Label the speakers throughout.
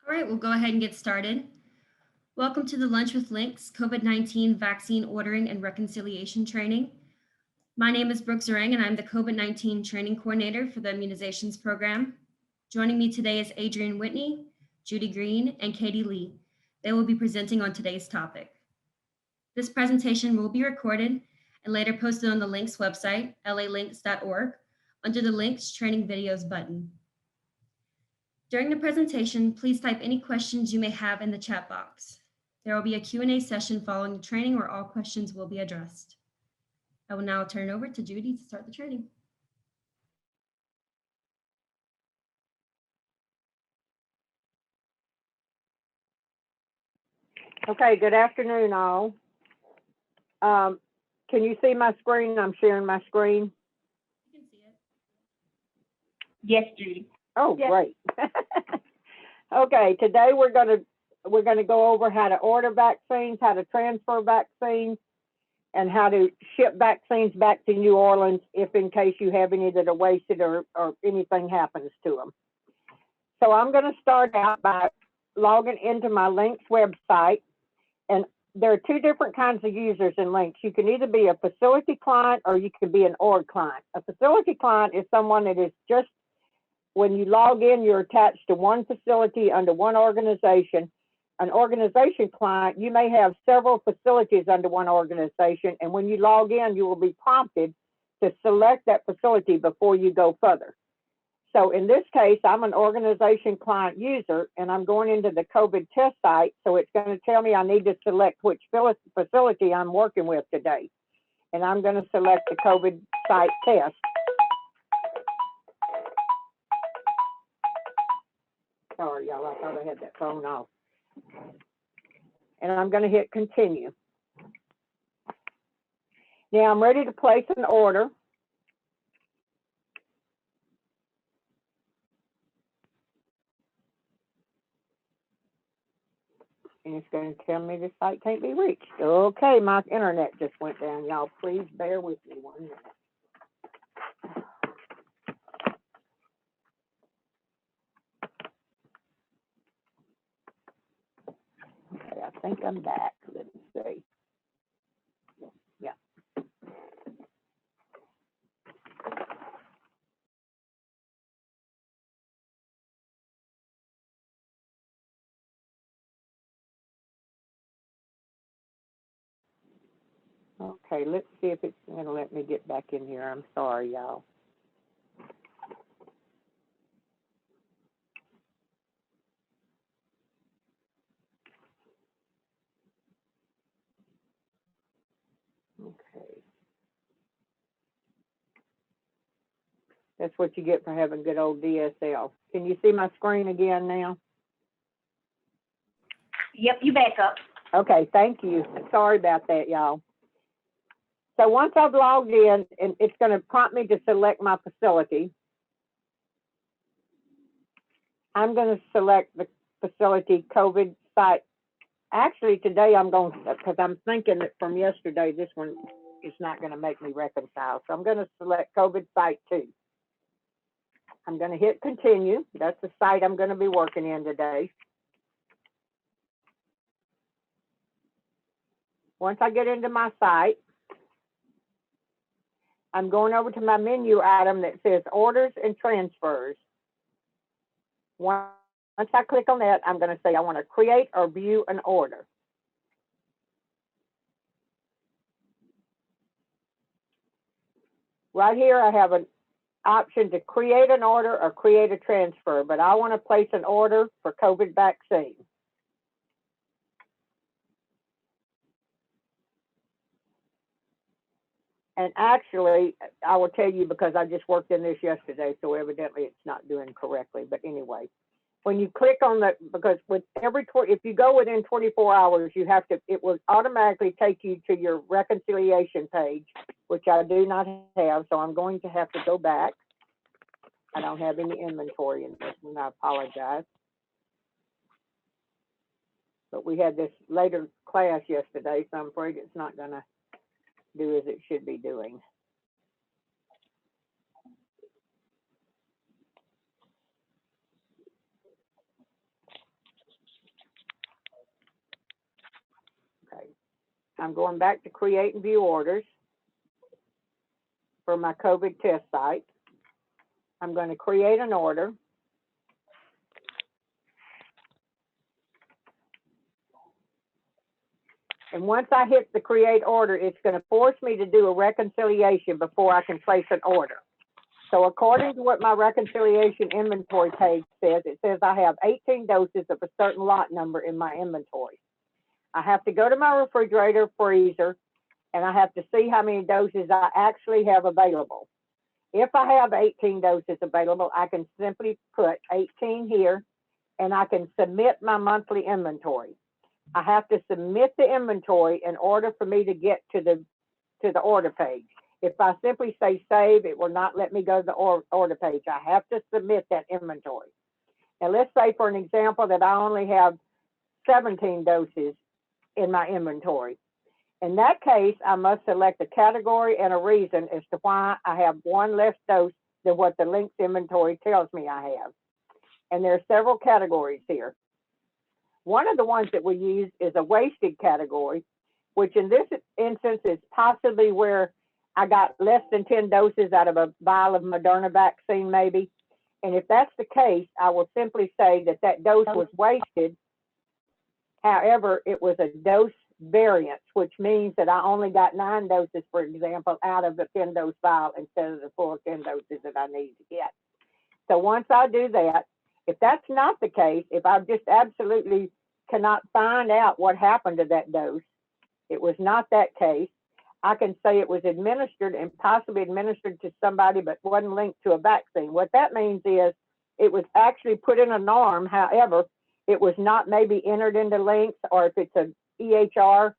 Speaker 1: All right, we'll go ahead and get started. Welcome to the Lunch with Lynx COVID-19 Vaccine Ordering and Reconciliation Training. My name is Brooke Zerang, and I'm the COVID-19 Training Coordinator for the Immunizations Program. Joining me today is Adrienne Whitney, Judy Green, and Katie Lee. They will be presenting on today's topic. This presentation will be recorded and later posted on the Lynx website, lalynx.org, under the Lynx Training Videos button. During the presentation, please type any questions you may have in the chat box. There will be a Q&A session following the training where all questions will be addressed. I will now turn it over to Judy to start the training.
Speaker 2: Okay, good afternoon, all. Can you see my screen? I'm sharing my screen.
Speaker 1: You can see it.
Speaker 3: Yes, Judy.
Speaker 2: Oh,
Speaker 3: Yes.
Speaker 2: Great. Okay, today we're gonna go over how to order vaccines, how to transfer vaccines, and how to ship vaccines back to New Orleans if in case you have any that are wasted or anything happens to them. So I'm going to start out by logging into my Lynx website, and there are two different kinds of users in Lynx. You can either be a facility client or you can be an org client. A facility client is someone that is just, when you log in, you're attached to one facility under one organization. An organization client, you may have several facilities under one organization, and when you log in, you will be prompted to select that facility before you go further. So in this case, I'm an organization client user, and I'm going into the COVID test site, so it's going to tell me I need to select which facility I'm working with today. And I'm going to select the COVID site test. Sorry, y'all, I thought I had that phone off. And I'm going to hit continue. Now I'm ready to place an order. And it's going to tell me the site can't be reached. Okay, my internet just went down. Y'all, please bear with me 1 minute. Okay, I think I'm back. Let me see. Yeah. Okay, let's see if it's going to let me get back in here. I'm sorry, y'all. Okay. That's what you get for having good old DSL. Can you see my screen again now?
Speaker 3: Yep, you back up.
Speaker 2: Okay, thank you. Sorry about that, y'all. So once I've logged in, and it's going to prompt me to select my facility, I'm going to select the facility COVID site. Actually, today I'm going to, because I'm thinking that from yesterday, this one is not going to make me reconcile. So I'm going to select COVID site 2. I'm going to hit continue. That's the site I'm going to be working in today. Once I get into my site, I'm going over to my menu item that says orders and transfers. Once I click on that, I'm going to say I want to create or view an order. Right here, I have an option to create an order or create a transfer, but I want to place an order for COVID vaccine. And actually, I will tell you because I just worked in this yesterday, so evidently it's not doing correctly. But anyway, when you click on that, because with every if you go within 24 hours, you have to, it will automatically take you to your reconciliation page, which I do not have. So I'm going to have to go back. I don't have any inventory in this one. I apologize. But we had this later class yesterday, so I'm afraid it's not going to do as it should be doing. I'm going back to create and view orders for my COVID test site. I'm going to create an order. And once I hit the create order, it's going to force me to do a reconciliation before I can place an order. So according to what my reconciliation inventory page says, it says I have 18 doses of a certain lot number in my inventory. I have to go to my refrigerator, freezer, and I have to see how many doses I actually have available. If I have 18 doses available, I can simply put 18 here, and I can submit my monthly inventory. I have to submit the inventory in order for me to get to the order page. If I simply say save, it will not let me go to the order page. I have to submit that inventory. Now let's say for an example that I only have 17 doses in my inventory. In that case, I must select a category and a reason as to why I have one less dose than what the Lynx inventory tells me I have. And there are several categories here. One of the ones that we use is a wasted category, which in this instance is possibly where I got less than 10 doses out of a vial of Moderna vaccine maybe. And if that's the case, I will simply say that that dose was wasted. However, it was a dose variance, which means that I only got 9 doses, for example, out of the 10-dose vial instead of the full 10 doses that I need to get. So once I do that, if that's not the case, if I just absolutely cannot find out what happened to that dose, it was not that case, I can say it was administered and possibly administered to somebody but wasn't linked to a vaccine. What that means is it was actually put in an arm. However, it was not maybe entered into Lynx, or if it's a EHR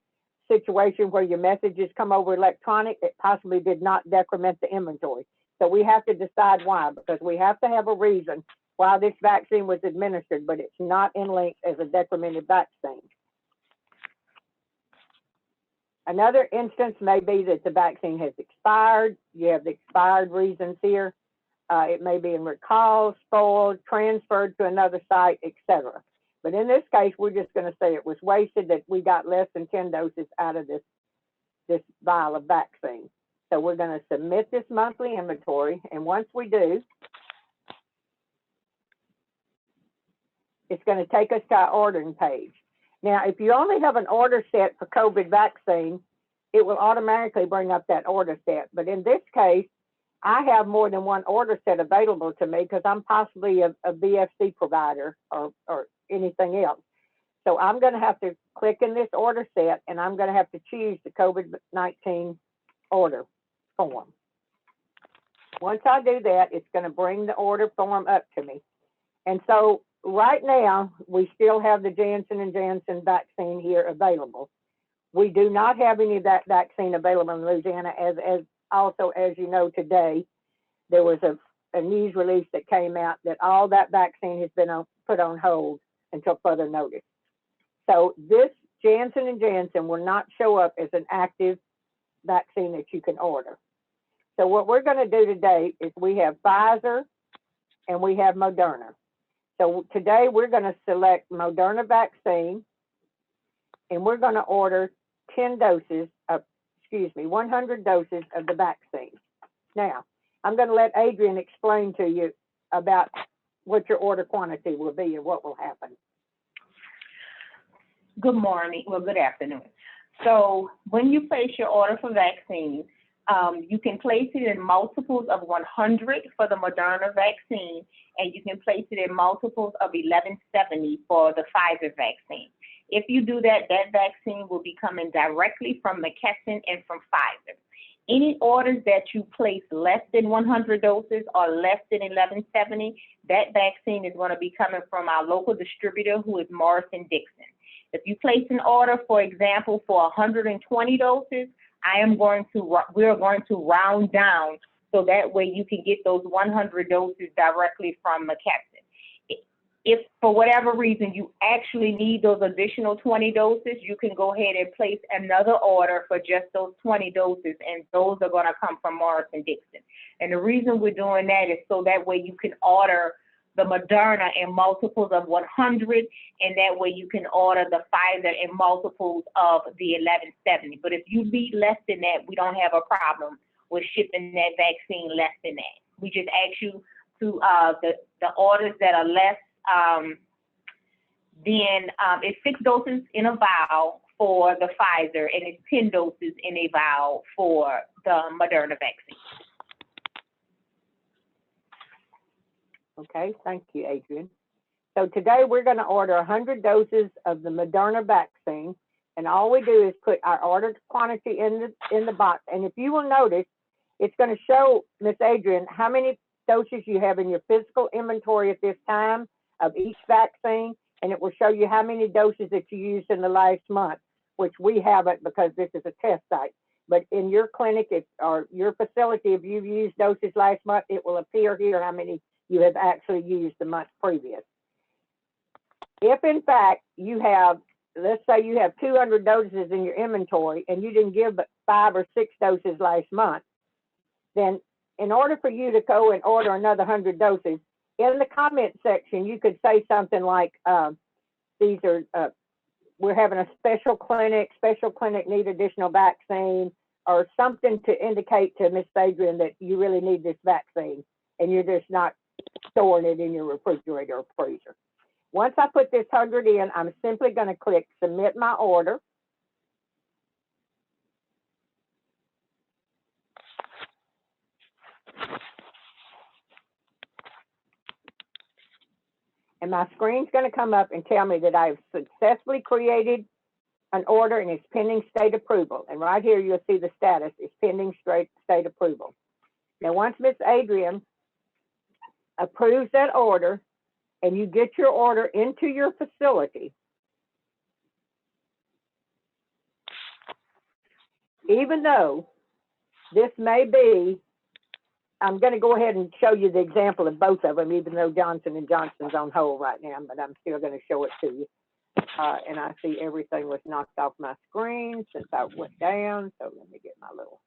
Speaker 2: situation where your messages come over electronic, it possibly did not decrement the inventory. So we have to decide why, because we have to have a reason why this vaccine was administered, but it's not in Lynx as a decremented vaccine. Another instance may be that the vaccine has expired. You have the expired reasons here. It may be in recall, spoiled, transferred to another site, etc. But in this case, we're just going to say it was wasted, that we got less than 10 doses out of this vial of vaccine. So we're going to submit this monthly inventory, and once we do, it's going to take us to our ordering page. Now, if you only have an order set for COVID vaccine, it will automatically bring up that order set. But in this case, I have more than one order set available to me because I'm possibly a VFC provider or anything else. So I'm going to have to click in this order set, and I'm going to have to choose the COVID-19 order form. Once I do that, it's going to bring the order form up to me. And so right now, we still have the Janssen & Janssen vaccine here available. We do not have any of that vaccine available in Louisiana, as also, as you know, today, there was a news release that came out that all that vaccine has been put on hold until further notice. So this Janssen & Janssen will not show up as an active vaccine that you can order. So what we're going to do today is we have Pfizer and we have Moderna. So today we're going to select Moderna vaccine, and we're going to order 100 doses of the vaccine. Now, I'm going to let Adrian explain to you about what your order quantity will be and what will happen.
Speaker 3: Good morning, well, good afternoon. So when you place your order for vaccine, you can place it in multiples of 100 for the Moderna vaccine, and you can place it in multiples of 1170 for the Pfizer vaccine. If you do that, that vaccine will be coming directly from McKesson and from Pfizer. Any orders that you place less than 100 doses or less than 1170, that vaccine is going to be coming from our local distributor, who is Morrison-Dixon. If you place an order, for example, for 120 doses, we're going to round down so that way you can get those 100 doses directly from McKesson. If for whatever reason you actually need those additional 20 doses, you can go ahead and place another order for just those 20 doses, and those are going to come from Morrison-Dixon. And the reason we're doing that is so that way you can order the Moderna in multiples of 100, and that way you can order the Pfizer in multiples of the 1170. But if you need less than that, we don't have a problem with shipping that vaccine less than that. We just ask you to, the orders that are less, then it's 6 doses in a vial for the Pfizer, and it's 10 doses in a vial for the Moderna vaccine.
Speaker 2: Okay, thank you, Adrian. So today we're going to order 100 doses of the Moderna vaccine, and all we do is put our ordered quantity in the box. And if you will notice, it's going to show, Miss Adrian, how many doses you have in your physical inventory at this time of each vaccine, and it will show you how many doses that you used in the last month, which we haven't because this is a test site. But in your clinic or your facility, if you've used doses last month, it will appear here how many you have actually used the month previous. If in fact you have, let's say you have 200 doses in your inventory and you didn't give but 5 or 6 doses last month, then in order for you to go and order another 100 doses, in the comment section, you could say something like, these are, we're having a special clinic need additional vaccine, or something to indicate to Miss Adrian that you really need this vaccine and you're just not storing it in your refrigerator or freezer. Once I put this 100 in, I'm simply going to click submit my order. And my screen's going to come up and tell me that I've successfully created an order and it's pending state approval. And right here, you'll see the status is pending state approval. Now, once Miss Adrian approves that order and you get your order into your facility, even though this may be, I'm going to go ahead and show you the example of both of them, even though Johnson & Johnson's on hold right now, but I'm still going to show it to you. And I see everything was knocked off my screen since I went down. So let me get my little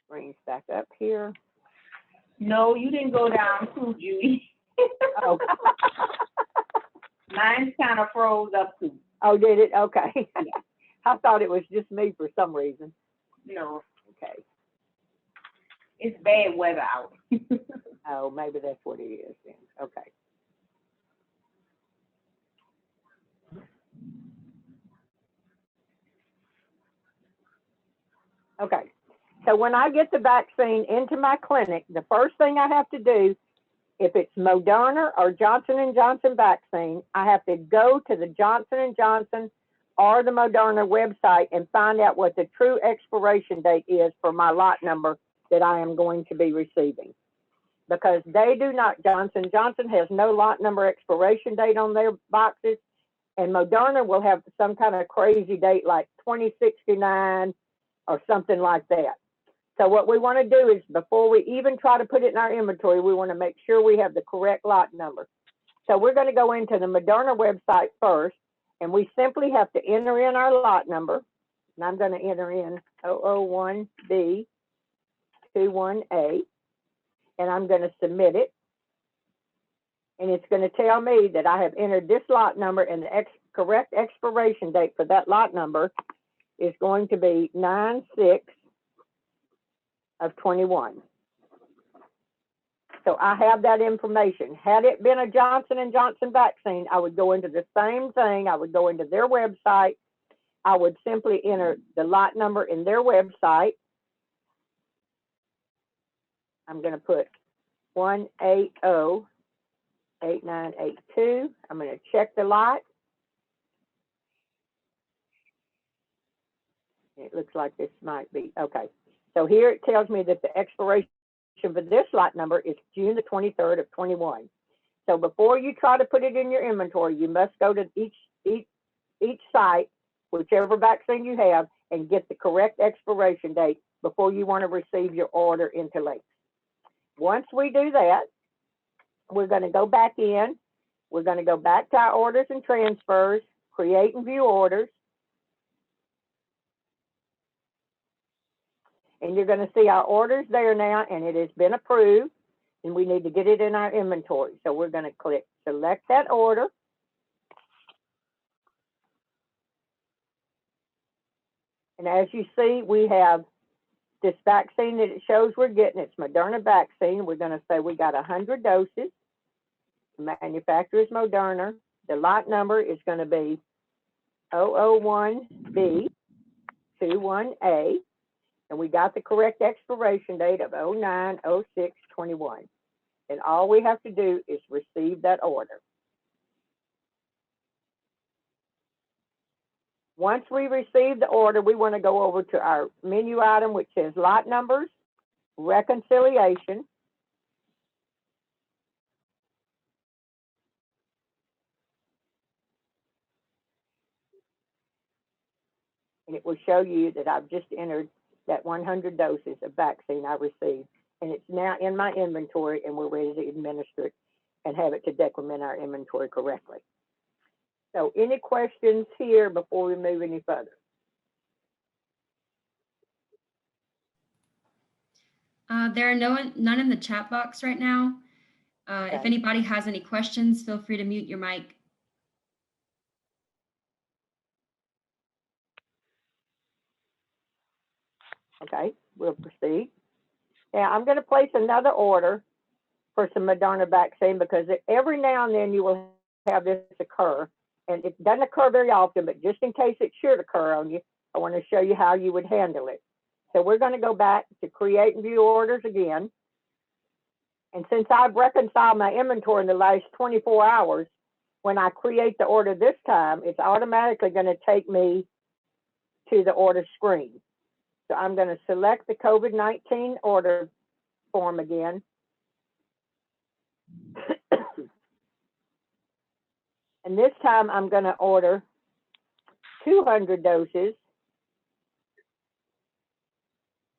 Speaker 2: screens back up here.
Speaker 3: No, you didn't go down too, Judy.
Speaker 2: Oh.
Speaker 3: Mine kind of froze up too.
Speaker 2: Oh, did it? Okay. I thought it was just me for some reason.
Speaker 3: No.
Speaker 2: Okay.
Speaker 3: It's bad weather out.
Speaker 2: Oh, maybe that's what it is then. Okay. Okay. So when I get the vaccine into my clinic, the first thing I have to do, if it's Moderna or Johnson & Johnson vaccine, I have to go to the Johnson & Johnson or the Moderna website and find out what the true expiration date is for my lot number that I am going to be receiving. Because they do not, Johnson & Johnson has no lot number expiration date on their boxes, and Moderna will have some kind of crazy date like 2069 or something like that. So what we want to do is, before we even try to put it in our inventory, we want to make sure we have the correct lot number. So we're going to go into the Moderna website first, and we simply have to enter in our lot number. And I'm going to enter in 001B21A, and I'm going to submit it. And it's going to tell me that I have entered this lot number, and the correct expiration date for that lot number is going to be 9/6/21. So I have that information. Had it been a Johnson & Johnson vaccine, I would go into the same thing. I would go into their website. I would simply enter the lot number in their website. I'm going to put 1808982. I'm going to check the lot. It looks like this might be, okay. So here it tells me that the expiration for this lot number is June the 23rd of 21. So before you try to put it in your inventory, you must go to each site, whichever vaccine you have, and get the correct expiration date before you want to receive your order into Lynx. Once we do that, we're going to go back in. We're going to go back to our orders and transfers, create and view orders. And you're going to see our orders there now, and it has been approved. and we need to get it in our inventory. So we're going to click select that order. And as you see, we have this vaccine that it shows we're getting. It's Moderna vaccine. We're going to say we got 100 doses. The manufacturer is Moderna. The lot number is going to be 001B21A. And we got the correct expiration date of 09/06/21. And all we have to do is receive that order. Once we receive the order, we want to go over to our menu item, which says lot numbers, reconciliation. And it will show you that I've just entered that 100 doses of vaccine I received. And it's now in my inventory, and we're ready to administer it and have it to decrement our inventory correctly. So any questions here before we move any further?
Speaker 1: There are none in the chat box right now. If
Speaker 2: Okay.
Speaker 1: anybody has any questions, feel free to mute your mic.
Speaker 2: Okay, we'll proceed. Now I'm going to place another order for some Moderna vaccine because every now and then you will have this occur, and it doesn't occur very often, but just in case it should occur on you, I want to show you how you would handle it. So we're going to go back to create and view orders again. And since I've reconciled my inventory in the last 24 hours, when I create the order this time, it's automatically going to take me to the order screen. So I'm going to select the COVID-19 order form again. And this time I'm going to order 200 doses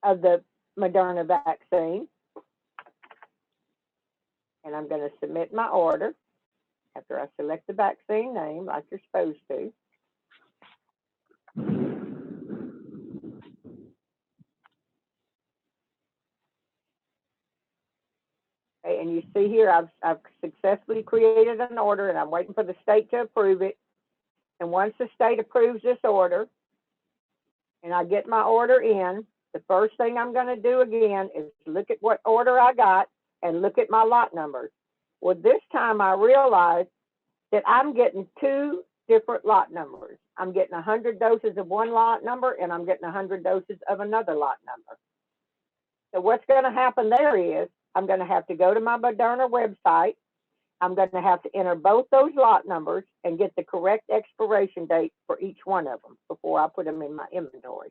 Speaker 2: of the Moderna vaccine. And I'm going to submit my order after I select the vaccine name like you're supposed to. Okay, and you see here I've successfully created an order, and I'm waiting for the state to approve it. And once the state approves this order and I get my order in, the first thing I'm going to do again is look at what order I got and look at my lot numbers. Well, this time I realized that I'm getting two different lot numbers. I'm getting 100 doses of one lot number, and I'm getting 100 doses of another lot number. So what's going to happen there is I'm going to have to go to my Moderna website. I'm going to have to enter both those lot numbers and get the correct expiration date for each one of them before I put them in my inventory.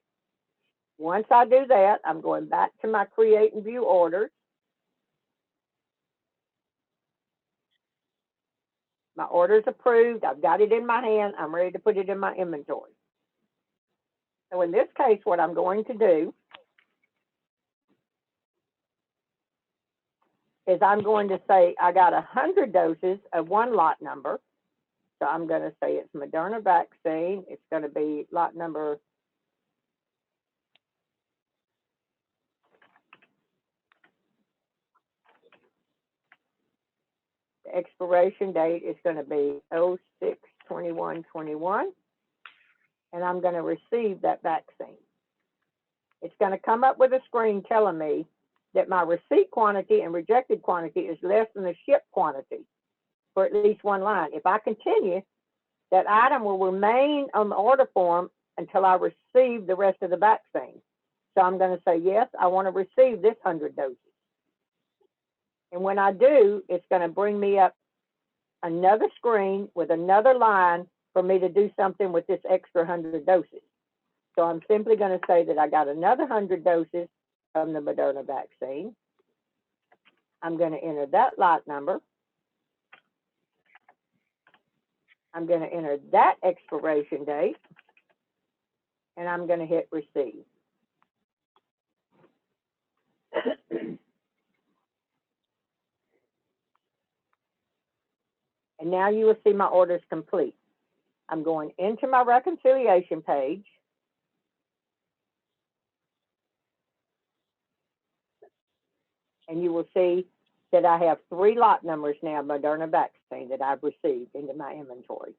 Speaker 2: Once I do that, I'm going back to my create and view orders. My order's approved. I've got it in my hand. I'm ready to put it in my inventory. So in this case, what I'm going to do is I'm going to say I got 100 doses of one lot number. So I'm going to say it's Moderna vaccine. It's going to be lot number the expiration date is going to be 06/21/21, and I'm going to receive that vaccine. It's going to come up with a screen telling me that my receipt quantity and rejected quantity is less than the shipped quantity for at least one line. If I continue, that item will remain on the order form until I receive the rest of the vaccine. So I'm going to say, yes, I want to receive this 100 doses. And when I do, it's going to bring me up another screen with another line for me to do something with this extra 100 doses. So I'm simply going to say that I got another 100 doses from the Moderna vaccine. I'm going to enter that lot number. I'm going to enter that expiration date, and I'm going to hit receive. And now you will see my orders complete. I'm going into my reconciliation page. And you will see that I have 3 lot numbers now, Moderna vaccine, that I've received into my inventory.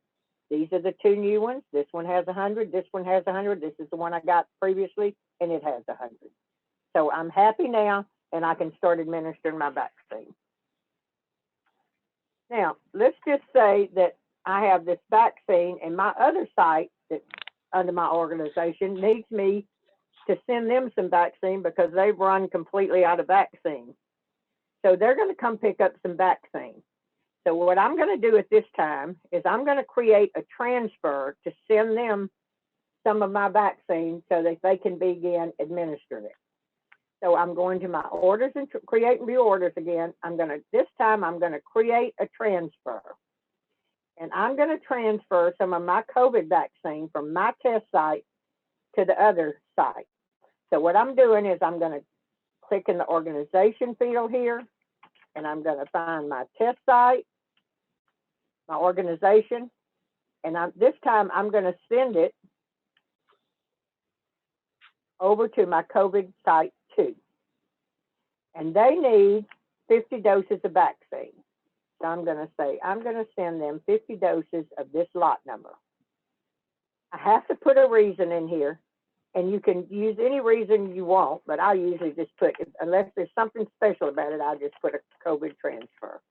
Speaker 2: These are the 2 new ones. This one has 100, this one has 100. This is the one I got previously, and it has 100. So I'm happy now, and I can start administering my vaccine. Now, let's just say that I have this vaccine, and my other site that's under my organization needs me to send them some vaccine because they've run completely out of vaccine. So they're going to come pick up some vaccine. So what I'm going to do at this time is I'm going to create a transfer to send them some of my vaccine so that they can begin administering it. So I'm going to my orders and create and view orders again. This time I'm going to create a transfer. And I'm going to transfer some of my COVID vaccine from my test site to the other site. So what I'm doing is I'm going to click in the organization field here, and I'm going to find my test site, my organization, and this time I'm going to send it over to my COVID site 2. And they need 50 doses of vaccine. So I'm going to say, I'm going to send them 50 doses of this lot number. I have to put a reason in here, and you can use any reason you want, but I usually just put, unless there's something special about it, I'll just put a COVID transfer.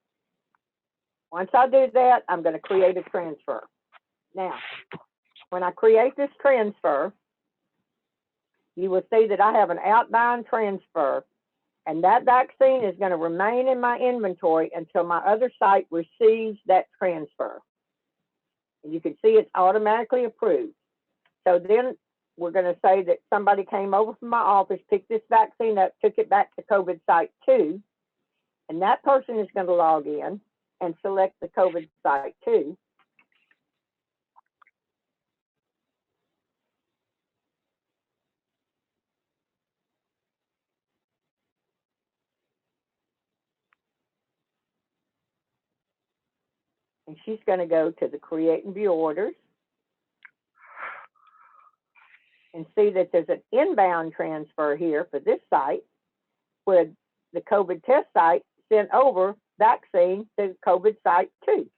Speaker 2: Once I do that, I'm going to create a transfer. Now, when I create this transfer, you will see that I have an outbound transfer, and that vaccine is going to remain in my inventory until my other site receives that transfer. And you can see it's automatically approved. So then we're going to say that somebody came over from my office, picked this vaccine up, took it back to COVID site 2, and that person is going to log in and select the COVID site 2. And she's going to go to the create and view orders and see that there's an inbound transfer here for this site where the COVID test site sent over vaccine to COVID site 2.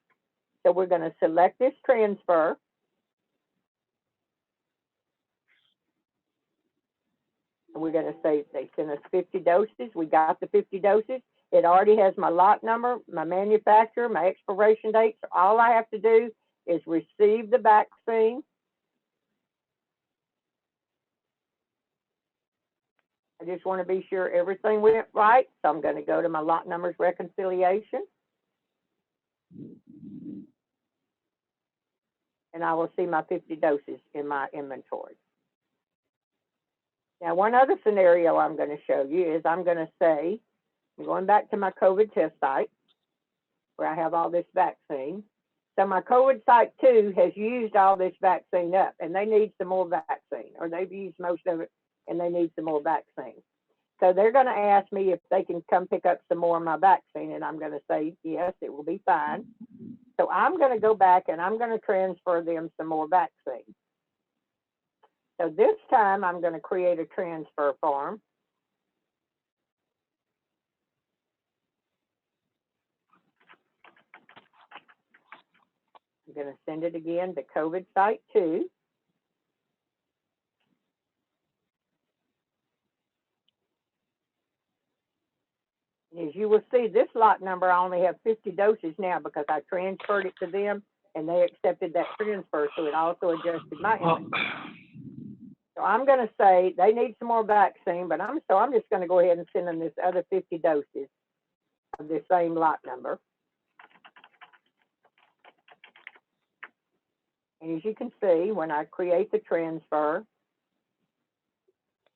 Speaker 2: So we're going to select this transfer. And we're going to say they sent us 50 doses. We got the 50 doses. It already has my lot number, my manufacturer, my expiration date. So all I have to do is receive the vaccine. I just want to be sure everything went right. So I'm going to go to my lot numbers reconciliation. And I will see my 50 doses in my inventory. Now, one other scenario I'm going to show you is I'm going to say, I'm going back to my COVID test site where I have all this vaccine. So my COVID site 2 has used all this vaccine up, and they need some more vaccine, or they've used most of it and they need some more vaccine. So they're going to ask me if they can come pick up some more of my vaccine, and I'm going to say, yes, it will be fine. So I'm going to go back and I'm going to transfer them some more vaccine. So this time I'm going to create a transfer form. I'm going to send it again to COVID site 2. And as you will see, this lot number, I only have 50 doses now because I transferred it to them and they accepted that transfer. So it also adjusted my image. So I'm going to say they need some more vaccine, but I'm just going to go ahead and send them this other 50 doses of the same lot number. And as you can see, when I create the transfer,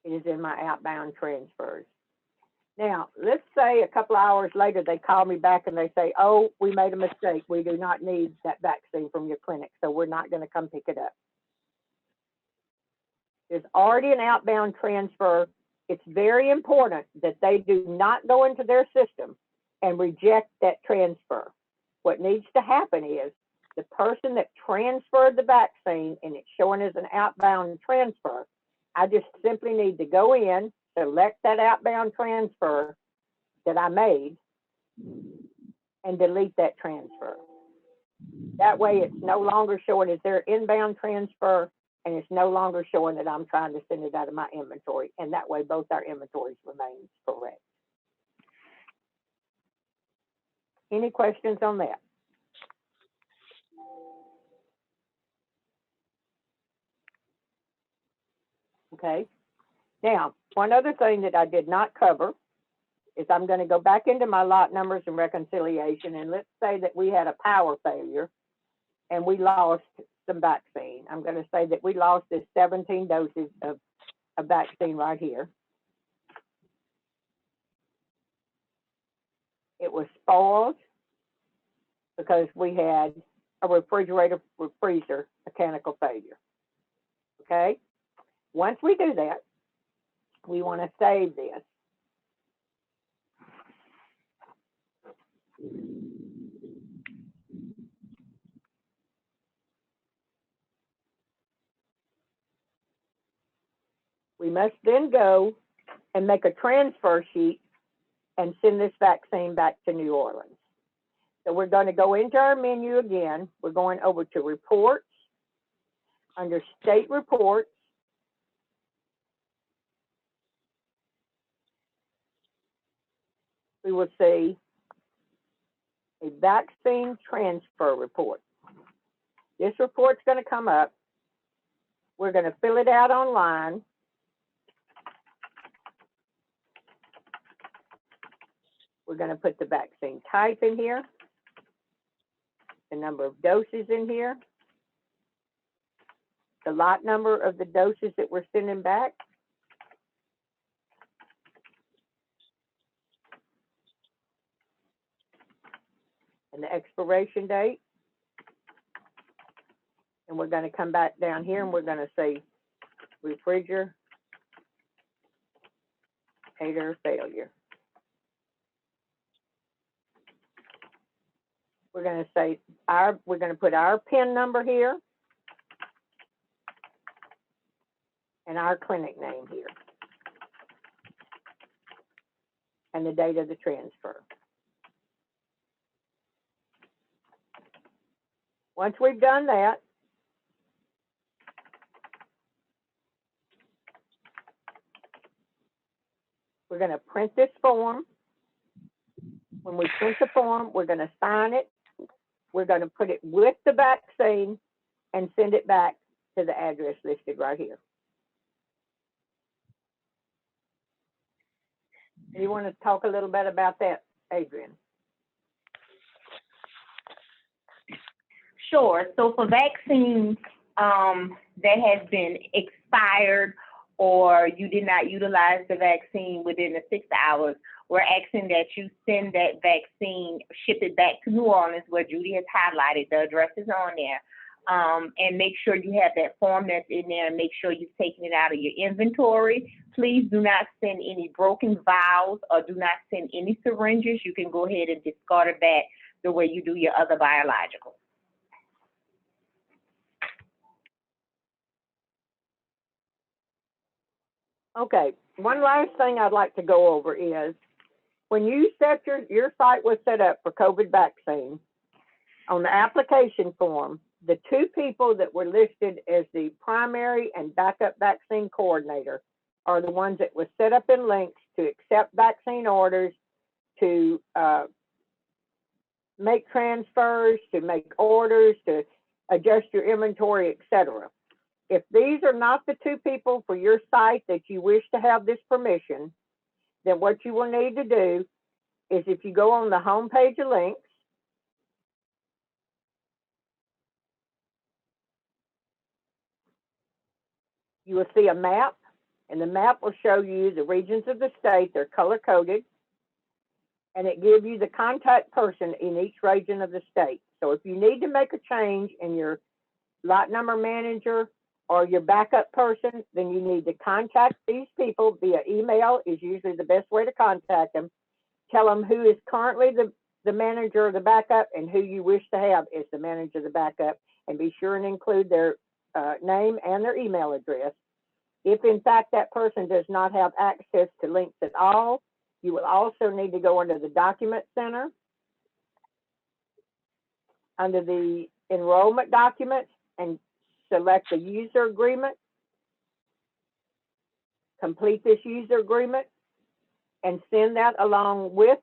Speaker 2: it is in my outbound transfers. Now, let's say a couple of hours later, they call me back and they say, oh, we made a mistake. We do not need that vaccine from your clinic, so we're not going to come pick it up. There's already an outbound transfer. It's very important that they do not go into their system and reject that transfer. What needs to happen is the person that transferred the vaccine and it's showing as an outbound transfer, I just simply need to go in, select that outbound transfer that I made, and delete that transfer. That way it's no longer showing as their inbound transfer, and it's no longer showing that I'm trying to send it out of my inventory. And that way both our inventories remain correct. Any questions on that? Okay. Now, one other thing that I did not cover is I'm going to go back into my lot numbers and reconciliation, and let's say that we had a power failure and we lost some vaccine. I'm going to say that we lost this 17 doses of vaccine right here. It was spoiled because we had a refrigerator freezer mechanical failure. Okay. Once we do that, we want to save this. We must then go and make a transfer sheet and send this vaccine back to New Orleans. So we're going to go into our menu again. We're going over to reports. Under state reports, we will see a vaccine transfer report. This report's going to come up. We're going to fill it out online. We're going to put the vaccine type in here, the number of doses in here, the lot number of the doses that we're sending back, and the expiration date. And we're going to come back down here and we're going to say refrigerator failure. We're going to say we're going to put our PIN number here and our clinic name here and the date of the transfer. Once we've done that, we're going to print this form. When we print the form, we're going to sign it. We're going to put it with the vaccine and send it back to the address listed right here. You want to talk a little bit about that, Adrian?
Speaker 3: Sure. So for vaccines that has been expired or you did not utilize the vaccine within the 6 hours, we're asking that you send that vaccine, ship it back to New Orleans where Judy has highlighted. The address is on there. And make sure you have that form that's in there and make sure you've taken it out of your inventory. Please do not send any broken vials or do not send any syringes. You can go ahead and discard it back the way you do your other biologicals.
Speaker 2: Okay, one last thing I'd like to go over is when you set your site was set up for COVID vaccine, on the application form, the two people that were listed as the primary and backup vaccine coordinator are the ones that were set up in Lynx to accept vaccine orders, to make transfers, to make orders, to adjust your inventory, etc. If these are not the two people for your site that you wish to have this permission, then what you will need to do is if you go on the home page of Lynx, you will see a map, and the map will show you the regions of the state. They're color-coded, and it gives you the contact person in each region of the state. So if you need to make a change in your lot number manager or your backup person, then you need to contact these people via email is usually the best way to contact them. Tell them who is currently the manager of the backup and who you wish to have as the manager of the backup, and be sure and include their name and their email address. If in fact that person does not have access to Lynx at all, You will also need to go into the Document Center, under the enrollment documents, and select the user agreement. Complete this user agreement and send that along with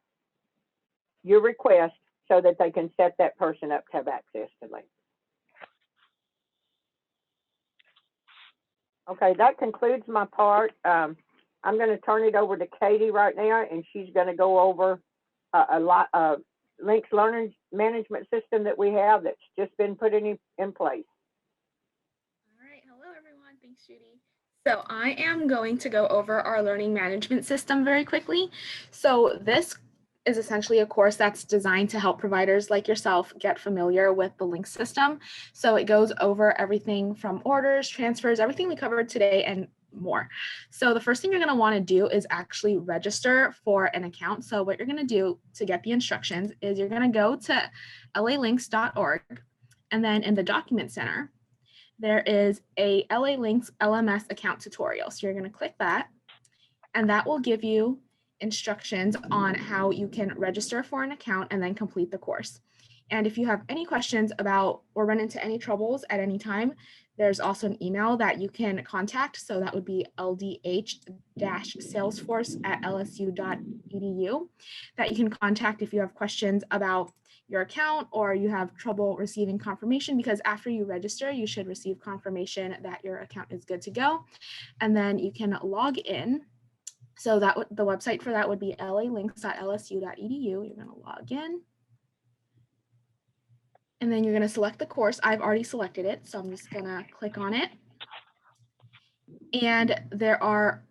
Speaker 2: your request so that they can set that person up to have access to Lynx. Okay, that concludes my part. I'm going to turn it over to Katie right now, and she's going to go over a lot of Lynx learning management system that we have that's just been put in place.
Speaker 4: All right, hello everyone. Thanks, Judy. So I am going to go over our learning management system very quickly. So this is essentially a course that's designed to help providers like yourself get familiar with the Lynx system. So it goes over everything from orders, transfers, everything we covered today and more. So the first thing you're going to want to do is actually register for an account. So what you're going to do to get the instructions is you're going to go to lalynx.org, and then in the Document Center, there is a LA Lynx LMS account tutorial. So you're going to click that, and that will give you instructions on how you can register for an account and then complete the course. And if you have any questions about or run into any troubles at any time, there's also an email that you can contact. So that would be ldh-salesforce@lsu.edu that you can contact if you have questions about your account or you have trouble receiving confirmation, because after you register, you should receive confirmation that your account is good to go. And then you can log in. So that the website for that would be lalynx.lsu.edu. You're going to log in. And then you're going to select the course. I've already selected it, so I'm just going to click on it. And there are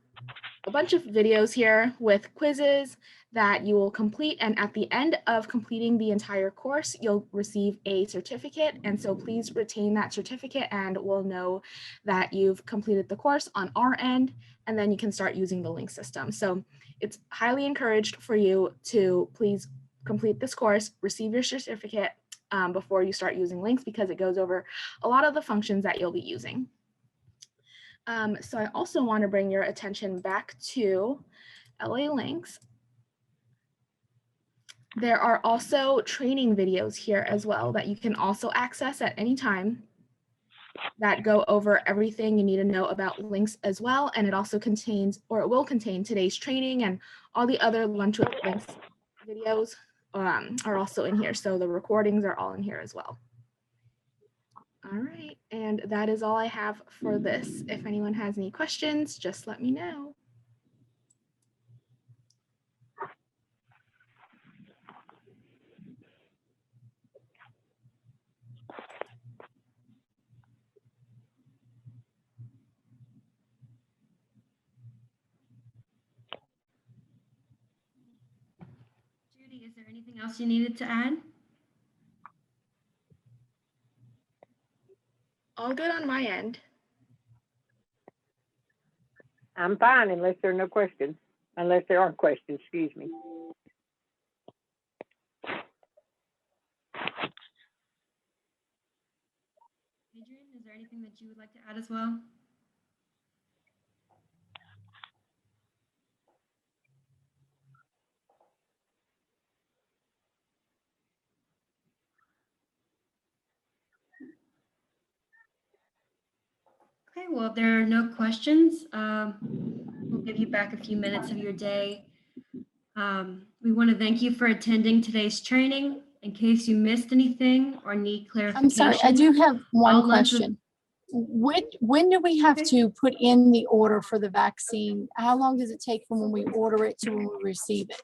Speaker 4: a bunch of videos here with quizzes that you will complete. And at the end of completing the entire course, you'll receive a certificate. And so please retain that certificate, and we'll know that you've completed the course on our end, and then you can start using the Lynx system. So it's highly encouraged for you to please complete this course, receive your certificate before you start using Lynx, because it goes over a lot of the functions that you'll be using. So I also want to bring your attention back to LA Lynx. There are also training videos here as well that you can also access at any time that go over everything you need to know about Lynx as well. And it also contains, or it will contain, today's training, and all the other Lunch with Lynx videos are also in here. So the recordings are all in here as well. All right, and that is all I have for this. If anyone has any questions, just let me know.
Speaker 1: Judy, is there anything else you needed to add?
Speaker 4: All good on my end.
Speaker 2: I'm fine unless there are no questions, unless there aren't questions, excuse me.
Speaker 1: Adrian, is there anything that you would like to add as well? Okay, well, if there are no questions, we'll give you back a few minutes of your day. We want to thank you for attending today's training. In case you missed anything or need clarification.
Speaker 5: I'm sorry, I do have one
Speaker 1: lunch with-
Speaker 5: question. When do we have
Speaker 1: Okay.
Speaker 5: to put in the order for the vaccine? How long does it take from when we order it to when we receive it?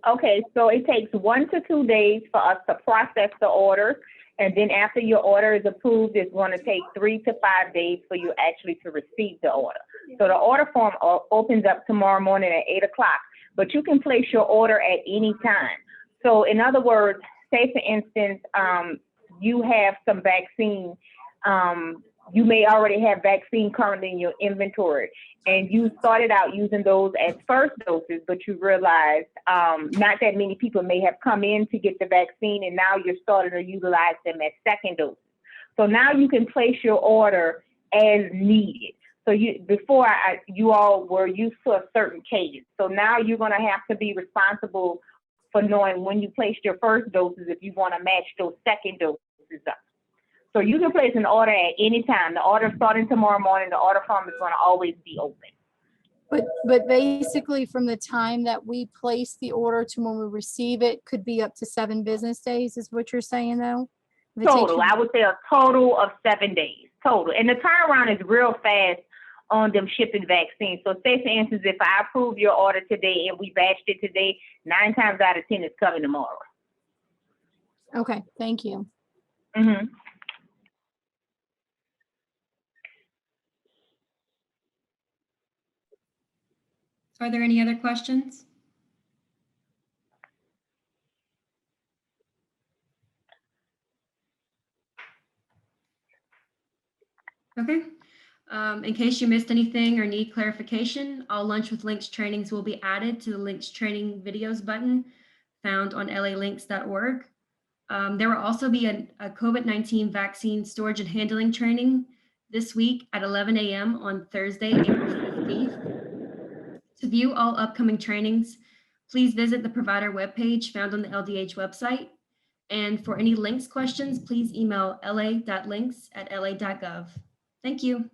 Speaker 3: Okay, so it takes 1 to 2 days for us to process the order. And then after your order is approved, it's going to take 3 to 5 days for you actually to receive the order. So the order form opens up tomorrow morning at 8 o'clock, but you can place your order at any time. So in other words, say for instance, you have some vaccine, you may already have vaccine currently in your inventory, and you started out using those as first doses, but you realized not that many people may have come in to get the vaccine, and now you're starting to utilize them as second doses. So now you can place your order as needed. So before you all were used to a certain cadence. So now you're going to have to be responsible for knowing when you placed your first doses if you want to match those second doses up. So you can place an order at any time. The order starting tomorrow morning, the order form is going to always be open.
Speaker 5: But basically from the time that we place the order to when we receive it could be up to 7 business days is what you're saying though? If it takes
Speaker 3: Total, I would say a total of 7 days, total. And the turnaround is real fast on them shipping vaccines. So say for instance, if I approve your order today and we batched it today, 9 times out of 10 it's coming tomorrow.
Speaker 5: Okay, thank you.
Speaker 3: Mm-hmm.
Speaker 1: Are there any other questions? Okay. In case you missed anything or need clarification, all Lunch with Lynx trainings will be added to the Lynx training videos button found on lalynx.org. There will also be a COVID-19 vaccine storage and handling training this week at 11 a.m. on Thursday, April 15th. To view all upcoming trainings, please visit the provider webpage found on the LDH website. And for any Lynx questions, please email la.lynx@la.gov. Thank you.